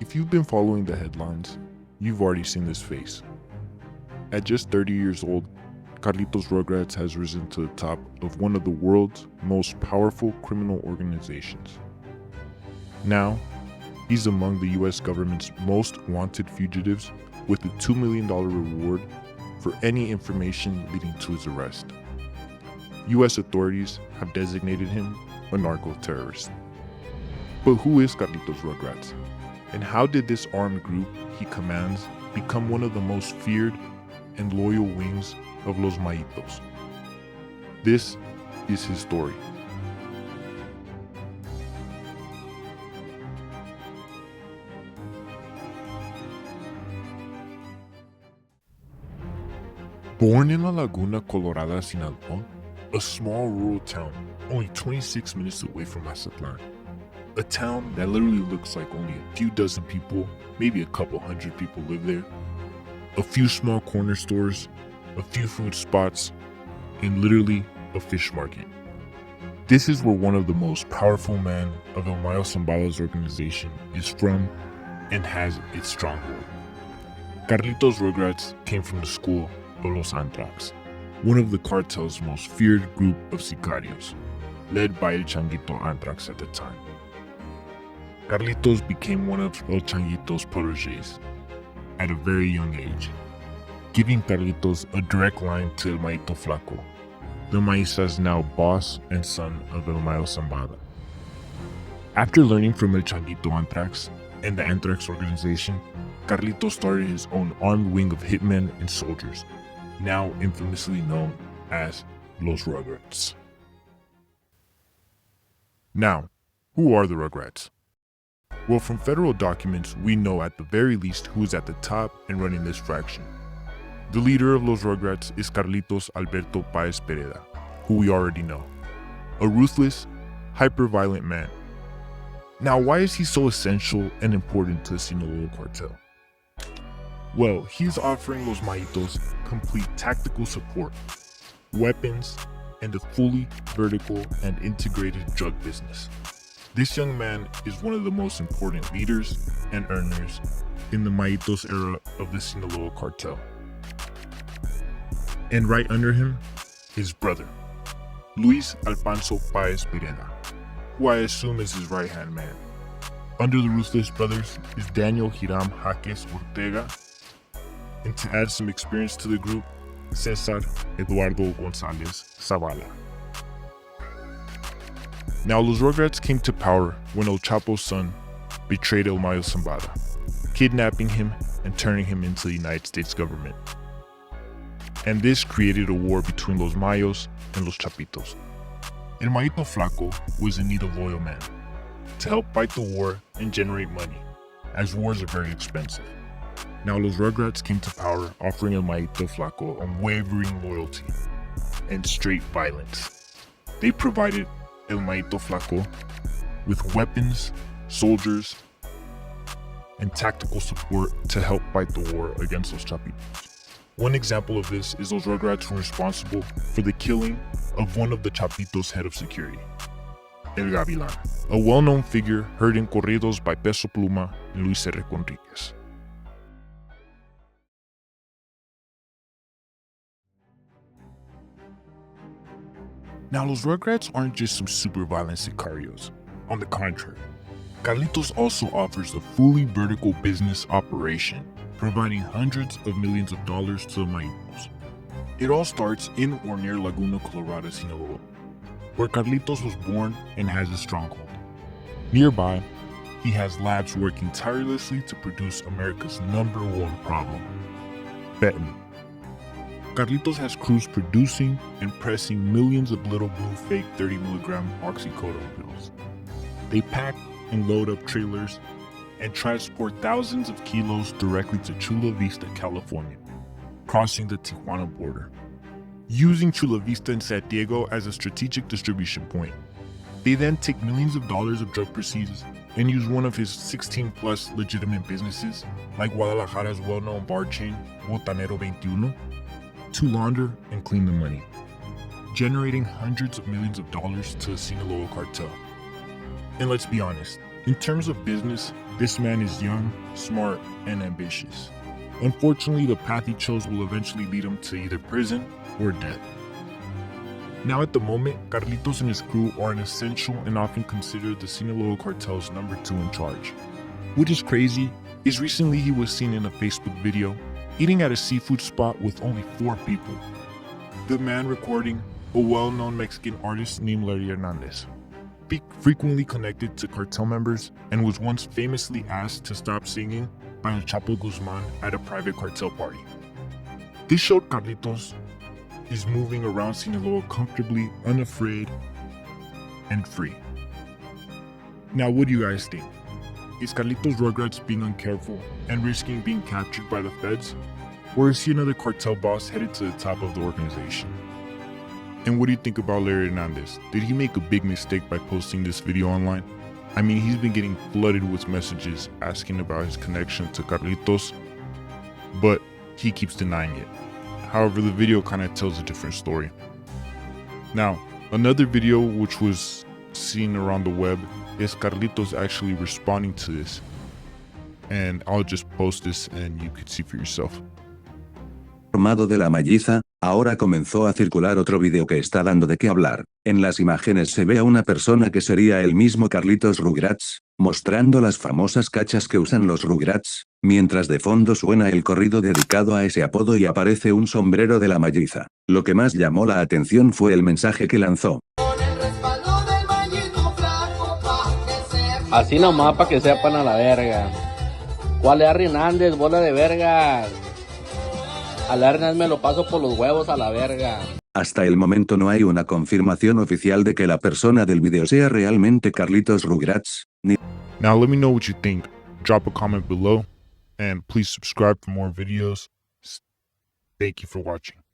If you've been following the headlines, you've already seen this face. At just 30 years old, Carlitos Rugrats has risen to the top of one of the world's most powerful criminal organizations. Now, he's among the US government's most wanted fugitives with a $2 million reward for any information leading to his arrest. US authorities have designated him a narco-terrorist. But who is Carlitos Rugrats? And how did this armed group he commands become one of the most feared and loyal wings of Los Maitos? This is his story. Born in La Laguna Colorada, Sinaloa, a small rural town only 26 minutes away from Mazatlan. A town that literally looks like only a few dozen people, maybe a couple hundred people live there. A few small corner stores, a few food spots, and literally a fish market. This is where one of the most powerful men of El Mayo Zambada's organization is from and has its stronghold. Carlitos Rugrats came from the school of Los Antrax, one of the cartel's most feared group of sicarios, led by El Changuito Antrax at the time. Carlitos became one of El Changuito's protégés at a very young age, giving Carlitos a direct line to El Maito Flaco, the Maiza's now boss and son of El Mayo Zambada. After learning from El Changuito Antrax and the Antrax organization, Carlitos started his own armed wing of hitmen and soldiers, now infamously known as Los Rugrats. Now, who are the Rugrats? Well, from federal documents, we know at the very least who is at the top and running this fraction. The leader of Los Rugrats is Carlitos Alberto Paez Pereda, who we already know. A ruthless, hyper-violent man. Now, why is he so essential and important to the Sinaloa cartel? Well, he's offering Los Maitos complete tactical support, weapons, and a fully vertical and integrated drug business. This young man is one of the most important leaders and earners in the Maitos era of the Sinaloa cartel. And right under him, his brother, Luis Alfonso Paez Pereda, who I assume is his right-hand man. Under the ruthless brothers is Daniel Hiram Jaques Ortega, and to add some experience to the group, Cesar Eduardo Gonzalez Zavala. Now, Los Rugrats came to power when El Chapo's son betrayed El Mayo Zambada, kidnapping him and turning him into the United States government. And this created a war between Los Mayos and Los Chapitos. El Maito Flaco was in need of loyal men to help fight the war and generate money, as wars are very expensive. Now, Los Rugrats came to power offering El Maito Flaco unwavering loyalty and straight violence. They provided El Maito Flaco with weapons, soldiers, and tactical support to help fight the war against Los Chapitos. One example of this is Los Rugrats were responsible for the killing of one of the Chapitos' head of security, El Gavilan, a well-known figure heard in corridos by Peso Pluma and Luis R. Conríquez. Now, Los Rugrats aren't just some super violent sicarios. On the contrary, Carlitos also offers a fully vertical business operation, providing hundreds of millions of dollars to the Maitos. It all starts in or near Laguna Colorada, Sinaloa, where Carlitos was born and has a stronghold. Nearby, he has labs working tirelessly to produce America's #1 problem, fentanyl. Carlitos has crews producing and pressing millions of little blue fake 30-milligram oxycodone pills. They pack and load up trailers and transport thousands of kilos directly to Chula Vista, California, crossing the Tijuana border. Using Chula Vista and San Diego as a strategic distribution point, they then take millions of dollars of drug proceeds and use one of his 16-plus legitimate businesses, like Guadalajara's well-known bar chain, Botanero 21, to launder and clean the money, generating hundreds of millions of dollars to the Sinaloa cartel. And let's be honest, In terms of business, this man is young, smart, and ambitious. Unfortunately, the path he chose will eventually lead him to either prison or death. Now at the moment, Carlitos and his crew are an essential and often considered the Sinaloa cartel's number 2 in charge. What is crazy is recently he was seen in a Facebook video eating at a seafood spot with only 4 people. The man recording a well-known Mexican artist named Larry Hernandez, frequently connected to cartel members and was once famously asked to stop singing by El Chapo Guzman at a private cartel party. This showed Carlitos is moving around Sinaloa comfortably, unafraid, and free. Now, what do you guys think? Is Carlitos Rugrats being uncareful and risking being captured by the feds? Or is he another cartel boss headed to the top of the organization? And what do you think about Larry Hernandez? Did he make a big mistake by posting this video online? I mean, he's been getting flooded with messages asking about his connection to Carlitos, but he keeps denying it. However, the video kind of tells a different story. Now, another video which was seen around the web is Carlitos actually responding to this. And I'll just post this and you can see for yourself. Formado de la Malliza, ahora comenzó a circular otro video que está dando de qué hablar. En las imágenes se ve a una persona que sería el mismo Carlitos Rugrats, mostrando las famosas cachas que usan los Rugrats, mientras de fondo suena el corrido dedicado a ese apodo y aparece un sombrero de la Malliza. Lo que más llamó la atención fue el mensaje que lanzó. Así nomás para que sepan a la verga. ¿Cuál es Hernández, bola de vergas? Al Hernández me lo paso por los huevos a la verga. Hasta el momento no hay una confirmación oficial de que la persona del video sea realmente Carlitos Rugrats, ni... Now let me know what you think. Drop a comment below and please subscribe for more videos. Thank you for watching.